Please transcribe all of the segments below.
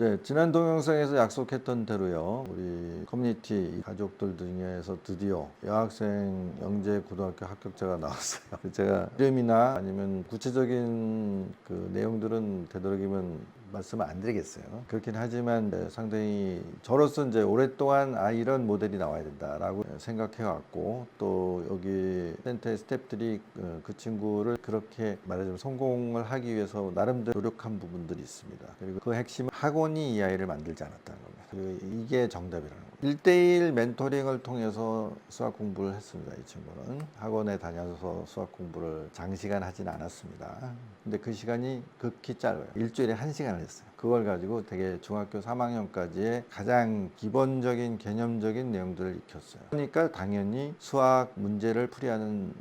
이제 지난 동영상에서 약속했던 대로요. 우리 커뮤니티 가족들 중에서 드디어 여학생 영재 고등학교 합격자가 나왔어요. 제가 이름이나 아니면 구체적인 그 내용들은 되도록이면 말씀을 안 드리겠어요. 그렇긴 하지만 상당히 저로서 이제 오랫동안 이런 모델이 나와야 된다라고 생각해 왔고, 또 여기 센터의 스태프들이 그 친구를 그렇게 말하자면 성공을 하기 위해서 나름대로 노력한 부분들이 있습니다. 그리고 그 핵심은 학원이 이 아이를 만들지 않았다는 겁니다. 그리고 이게 정답이라는 겁니다. 1대1 멘토링을 통해서 수학 공부를 했습니다. 이 친구는 학원에 다녀서 수학 공부를 장시간 하진 않았습니다. 근데 그 시간이 극히 짧아요. 일주일에 1시간을 했어요. 그걸 가지고 되게 중학교 3학년까지의 가장 기본적인 개념적인 내용들을 익혔어요. 그러니까 당연히 수학 문제를 풀이하는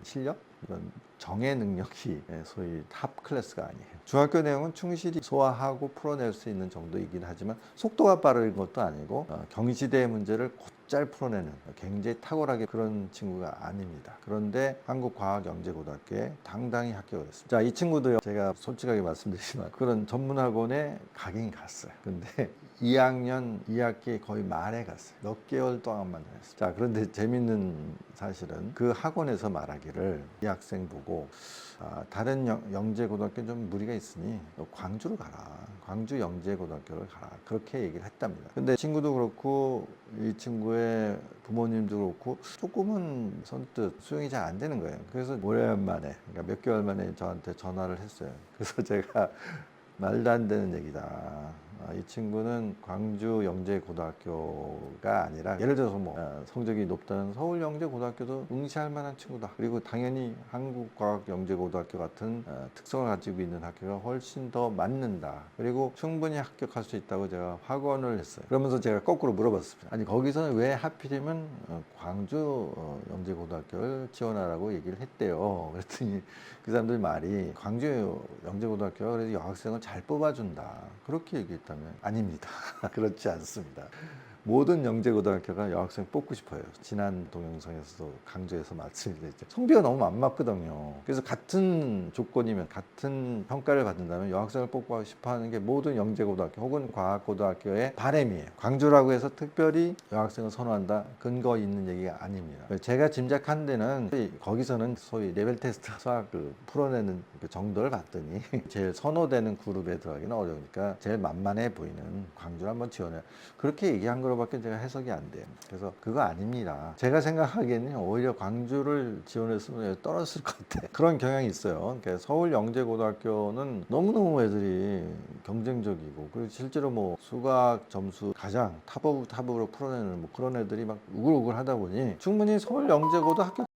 실력, 이런 정의 능력이 소위 탑 클래스가 아니에요. 중학교 내용은 충실히 소화하고 풀어낼 수 있는 정도이긴 하지만 속도가 빠른 것도 아니고 경시대의 문제를 곧잘 풀어내는 굉장히 탁월하게 그런 친구가 아닙니다. 그런데 한국과학영재고등학교에 당당히 합격을 했습니다. 자, 이 친구도요, 제가 솔직하게 말씀드리지만 그런 전문학원에 가긴 갔어요. 근데 2학년 2학기 거의 말에 갔어요. 몇 개월 동안만 다녔어요. 자, 그런데 재밌는 사실은 그 학원에서 말하기를 이 학생 보고 다른 영재고등학교는 좀 무리가 있으니 광주로 가라. 광주 영재고등학교를 가라. 그렇게 얘기를 했답니다. 근데 친구도 그렇고 이 친구의 부모님도 그렇고 조금은 선뜻 수용이 잘 안 되는 거예요. 그래서 오랜만에, 그러니까 몇 개월 만에 저한테 전화를 했어요. 그래서 제가 말도 안 되는 얘기다. 이 친구는 광주 영재고등학교가 아니라 예를 들어서 뭐 성적이 높다는 서울 영재고등학교도 응시할 만한 친구다. 그리고 당연히 한국과학영재고등학교 같은 특성을 가지고 있는 학교가 훨씬 더 맞는다. 그리고 충분히 합격할 수 있다고 제가 확언을 했어요. 그러면서 제가 거꾸로 물어봤습니다. 아니, 거기서는 왜 하필이면 광주 영재고등학교를 지원하라고 얘기를 했대요. 그랬더니 그 사람들 말이 광주 영재고등학교가 그래도 여학생을 잘 뽑아준다. 그렇게 얘기했다면 아닙니다. 그렇지 않습니다. 모든 영재고등학교가 여학생 뽑고 싶어요. 지난 동영상에서도 강조해서 말씀드렸죠. 성비가 너무 안 맞거든요. 그래서 같은 조건이면, 같은 평가를 받는다면 여학생을 뽑고 싶어 하는 게 모든 영재고등학교 혹은 과학고등학교의 바람이에요. 광주라고 해서 특별히 여학생을 선호한다, 근거 있는 얘기가 아닙니다. 제가 짐작한 데는 거기서는 소위 레벨 테스트 수학 풀어내는 그 정도를 봤더니 제일 선호되는 그룹에 들어가기는 어려우니까 제일 만만해 보이는 광주를 한번 지원해, 그렇게 얘기한 거로밖에 제가 해석이 안 돼요. 그래서 그거 아닙니다. 제가 생각하기에는 오히려 광주를 지원했으면 떨어졌을 것 같아. 그런 경향이 있어요. 그러니까 서울 영재고등학교는 너무너무 애들이 경쟁적이고, 그리고 실제로 뭐 수학 점수 가장 탑 오브 탑으로 풀어내는 뭐 그런 애들이 막 우글우글 하다 보니 충분히 서울 영재고도 합격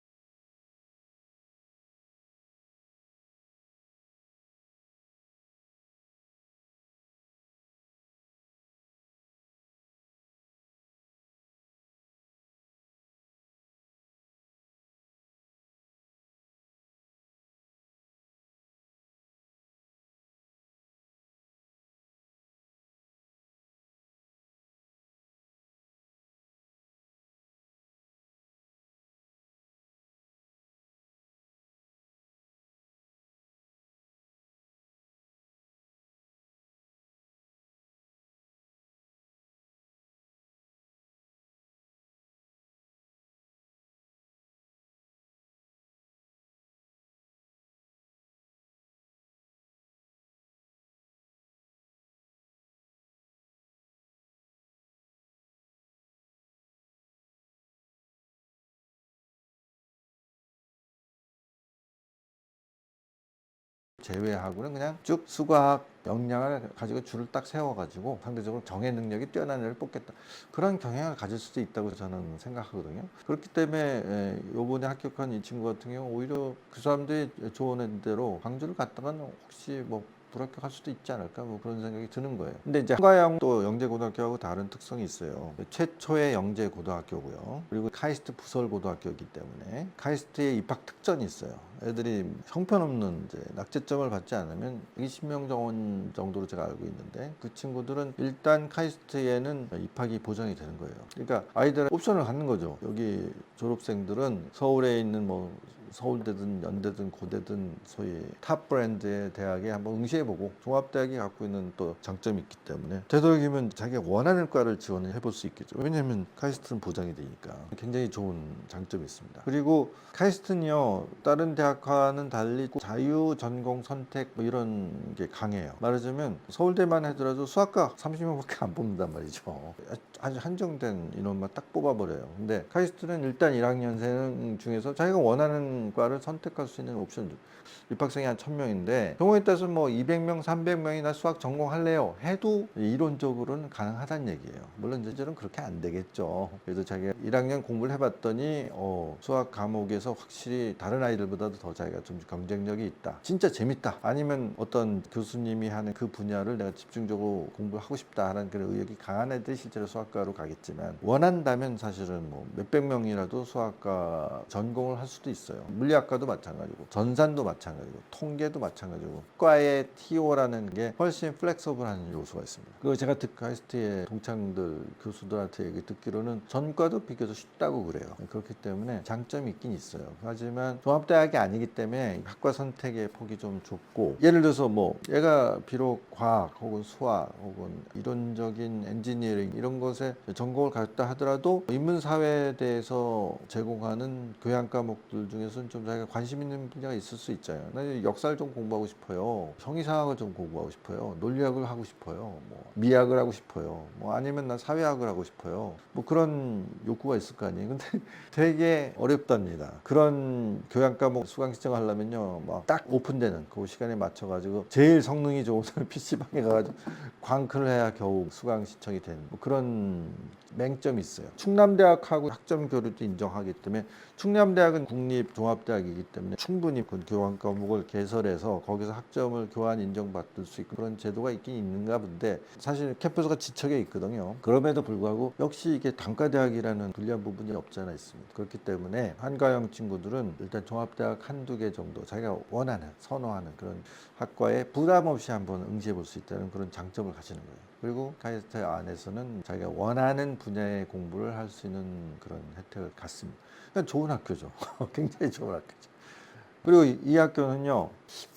제외하고는 그냥 쭉 수학 역량을 가지고 줄을 딱 세워가지고 상대적으로 정해 능력이 뛰어난 애를 뽑겠다, 그런 경향을 가질 수도 있다고 저는 생각하거든요. 그렇기 때문에 요번에 합격한 이 친구 같은 경우 오히려 그 사람들이 조언한 대로 광주를 갔다가는 혹시 뭐 불합격할 수도 있지 않을까, 뭐 그런 생각이 드는 거예요. 근데 이제 한과영 또 영재고등학교하고 다른 특성이 있어요. 최초의 영재고등학교고요. 그리고 카이스트 부설고등학교이기 때문에 카이스트의 입학 특전이 있어요. 애들이 형편없는 이제 낙제점을 받지 않으면 20명 정도로 제가 알고 있는데, 그 친구들은 일단 카이스트에는 입학이 보장이 되는 거예요. 그러니까 아이들은 옵션을 갖는 거죠. 여기 졸업생들은 서울에 있는 뭐 서울대든 연대든 고대든 소위 탑 브랜드의 대학에 한번 응시해보고 종합대학이 갖고 있는 또 장점이 있기 때문에 되도록이면 자기가 원하는 과를 지원을 해볼 수 있겠죠. 왜냐하면 카이스트는 보장이 되니까 굉장히 좋은 장점이 있습니다. 그리고 카이스트는요 다른 대학과는 달리 자유 전공 선택 뭐 이런 게 강해요. 말하자면 서울대만 하더라도 수학과 30명밖에 안 뽑는단 말이죠. 아주 한정된 인원만 딱 뽑아버려요. 근데 카이스트는 일단 1학년생 중에서 자기가 원하는 과를 선택할 수 있는 옵션, 입학생이 한 1000명인데 경우에 따라서 뭐 200명, 300명이 나 수학 전공할래요 해도 이론적으로는 가능하다는 얘기예요. 물론 이제는 그렇게 안 되겠죠. 그래도 자기가 1학년 공부를 해봤더니 수학 과목에서 확실히 다른 아이들보다도 더 자기가 좀 경쟁력이 있다, 진짜 재밌다, 아니면 어떤 교수님이 하는 그 분야를 내가 집중적으로 공부하고 싶다 하는 그런 의욕이 강한 애들이 실제로 수학과로 가겠지만, 원한다면 사실은 뭐 몇백 명이라도 수학과 전공을 할 수도 있어요. 물리학과도 마찬가지고 전산도 마찬가지고 통계도 마찬가지고 과의 TO라는 게 훨씬 플렉서블한 요소가 있습니다. 그리고 제가 카이스트의 동창들 교수들한테 얘기 듣기로는 전과도 비교적 쉽다고 그래요. 그렇기 때문에 장점이 있긴 있어요. 하지만 종합대학이 아니기 때문에 학과 선택의 폭이 좀 좁고, 예를 들어서 뭐 얘가 비록 과학 혹은 수학 혹은 이론적인 엔지니어링 이런 것에 전공을 갖다 하더라도 인문사회에 대해서 제공하는 교양 과목들 중에서는 좀 자기가 관심 있는 분야가 있을 수 있잖아요. 나 역사를 좀 공부하고 싶어요. 형이상학을 좀 공부하고 싶어요. 논리학을 하고 싶어요. 뭐 미학을 하고 싶어요. 뭐 아니면 난 사회학을 하고 싶어요. 뭐 그런 욕구가 있을 거 아니에요. 근데 되게 어렵답니다. 그런 교양 과목 수강 신청하려면요, 막 딱 오픈되는 그 시간에 맞춰가지고 제일 성능이 좋은 PC방에 가가지고 광클을 해야 겨우 수강 신청이 되는 뭐 그런 맹점이 있어요. 충남대학하고 학점 교류도 인정하기 때문에, 충남대학은 국립종합대학이기 때문에 충분히 그 교환 과목을 개설해서 거기서 학점을 교환 인정받을 수 있고 그런 제도가 있긴 있는가 본데, 사실 캠퍼스가 지척에 있거든요. 그럼에도 불구하고 역시 이게 단과대학이라는 불리한 부분이 없지 않아 있습니다. 그렇기 때문에 한가형 친구들은 일단 종합대학 한두 개 정도 자기가 원하는, 선호하는 그런 학과에 부담 없이 한번 응시해 볼 수 있다는 그런 장점을 가지는 거예요. 그리고 카이스트 안에서는 자기가 원하는 분야의 공부를 할 수 있는 그런 혜택을 갖습니다. 그러니까 좋은 학교죠. 굉장히 좋은 학교죠. 그리고 이 학교는요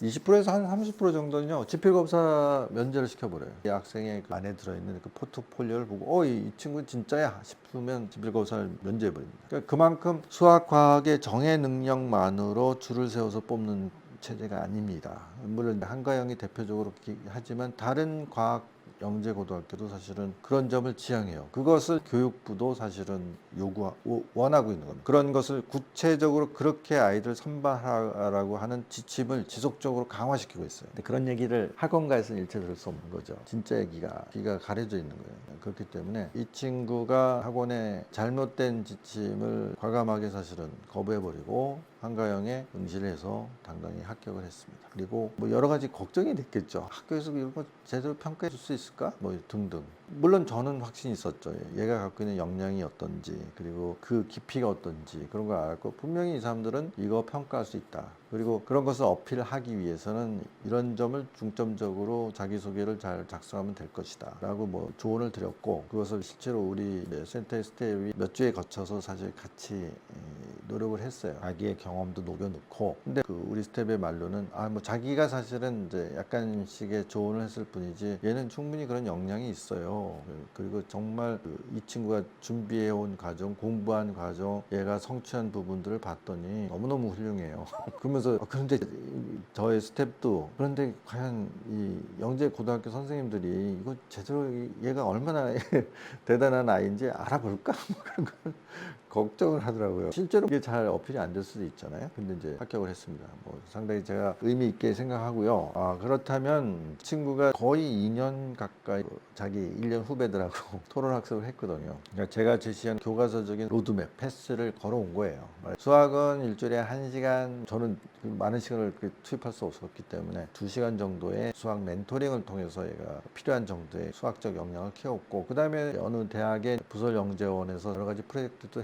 20%에서 한 30% 정도는요 지필검사 면제를 시켜버려요. 이 학생의 그 안에 들어있는 그 포트폴리오를 보고 이 친구는 진짜야 싶으면 지필검사를 면제해버립니다. 그러니까 그만큼 수학 과학의 정해 능력만으로 줄을 세워서 뽑는 체제가 아닙니다. 물론 한가영이 대표적으로 하지만 다른 과학 영재고등학교도 사실은 그런 점을 지향해요. 그것을 교육부도 사실은 원하고 있는 겁니다. 그런 것을 구체적으로 그렇게 아이들 선발하라고 하는 지침을 지속적으로 강화시키고 있어요. 근데 그런 얘기를 학원가에서는 일체 들을 수 없는 거죠. 진짜 귀가 가려져 있는 거예요. 그렇기 때문에 이 친구가 학원에 잘못된 지침을 과감하게 사실은 거부해버리고 한가영에 응시를 해서 당당히 합격을 했습니다. 그리고 뭐 여러 가지 걱정이 됐겠죠. 학교에서 이런 거 제대로 평가해 줄 수 있을까? 뭐 등등. 물론 저는 확신이 있었죠. 얘가 갖고 있는 역량이 어떤지, 그리고 그 깊이가 어떤지 그런 걸 알고, 분명히 이 사람들은 이거 평가할 수 있다. 그리고 그런 것을 어필하기 위해서는 이런 점을 중점적으로 자기소개를 잘 작성하면 될 것이다 라고 뭐 조언을 드렸고, 그것을 실제로 우리 센터의 스텝이 몇 주에 거쳐서 사실 같이 노력을 했어요. 자기의 경험도 녹여놓고. 근데 그 우리 스텝의 말로는 뭐 자기가 사실은 이제 약간씩의 조언을 했을 뿐이지 얘는 충분히 그런 역량이 있어요. 그리고 정말 이 친구가 준비해온 과정, 공부한 과정, 얘가 성취한 부분들을 봤더니 너무너무 훌륭해요. 그러면서 그런데 저의 스텝도, 그런데 과연 이 영재 고등학교 선생님들이 이거 제대로 얘가 얼마나 대단한 아이인지 알아볼까? 뭐 그런 걸 걱정을 하더라고요. 실제로 이게 잘 어필이 안 될 수도 있잖아요. 근데 이제 합격을 했습니다. 뭐 상당히 제가 의미 있게 생각하고요. 그렇다면 친구가 거의 2년 가까이 자기 1년 후배들하고 토론 학습을 했거든요. 그러니까 제가 제시한 교과서적인 로드맵, 패스를 걸어온 거예요. 수학은 일주일에 1시간, 저는 많은 시간을 투입할 수 없었기 때문에 2시간 정도의 수학 멘토링을 통해서 얘가 필요한 정도의 수학적 역량을 키웠고, 그 다음에 어느 대학의 부설영재원에서 여러 가지 프로젝트도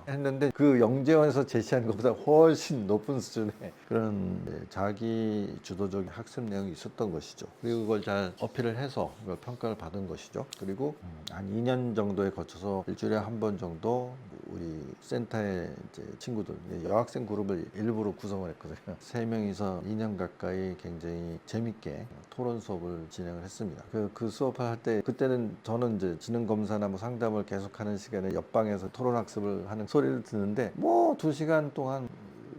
했는데 그 영재원에서 제시한 것보다 훨씬 높은 수준의 그런 자기 주도적인 학습 내용이 있었던 것이죠. 그리고 그걸 잘 어필을 해서 그걸 평가를 받은 것이죠. 그리고 한 2년 정도에 거쳐서 일주일에 한 번 정도 우리 센터의 이제 친구들, 여학생 그룹을 일부러 구성을 했거든요. 3명이서 2년 가까이 굉장히 재밌게 토론 수업을 진행을 했습니다. 그 수업을 할 때 그때는 저는 이제 지능 검사나 뭐 상담을 계속하는 시간에 옆방에서 토론 학습을 하는 소리를 듣는데 뭐 2시간 동안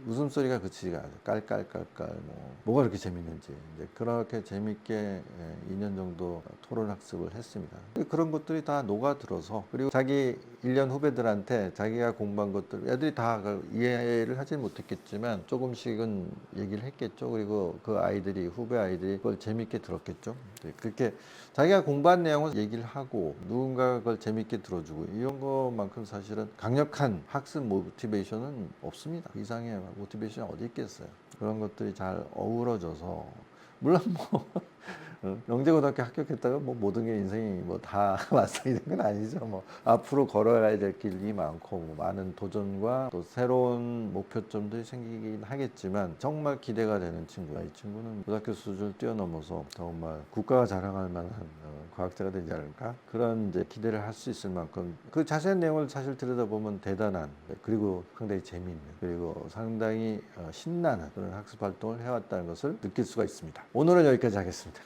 웃음소리가 그치지가 않아요. 깔깔깔깔 뭐가 그렇게 재밌는지 이제 그렇게 재밌게 2년 정도 토론 학습을 했습니다. 그런 것들이 다 녹아들어서 그리고 자기 1년 후배들한테 자기가 공부한 것들 애들이 다 이해를 하지 못했겠지만 조금씩은 얘기를 했겠죠. 그리고 그 아이들이 후배 아이들이 그걸 재밌게 들었겠죠. 그렇게 자기가 공부한 내용을 얘기를 하고 누군가가 그걸 재밌게 들어주고 이런 것만큼 사실은 강력한 학습 모티베이션은 없습니다. 그 이상의 모티베이션이 어디 있겠어요. 그런 것들이 잘 어우러져서 물론 뭐 영재고등학교 합격했다가 뭐 모든 게 인생이 뭐 다 완성이 된 건 아니죠. 뭐 앞으로 걸어가야 될 길이 많고 뭐 많은 도전과 또 새로운 목표점들이 생기긴 하겠지만 정말 기대가 되는 친구야. 이 친구는 고등학교 수준을 뛰어넘어서 정말 국가가 자랑할 만한 과학자가 되지 않을까 그런 이제 기대를 할 수 있을 만큼 그 자세한 내용을 사실 들여다보면 대단한 그리고 상당히 재미있는 그리고 상당히 신나는 그런 학습 활동을 해왔다는 것을 느낄 수가 있습니다. 오늘은 여기까지 하겠습니다.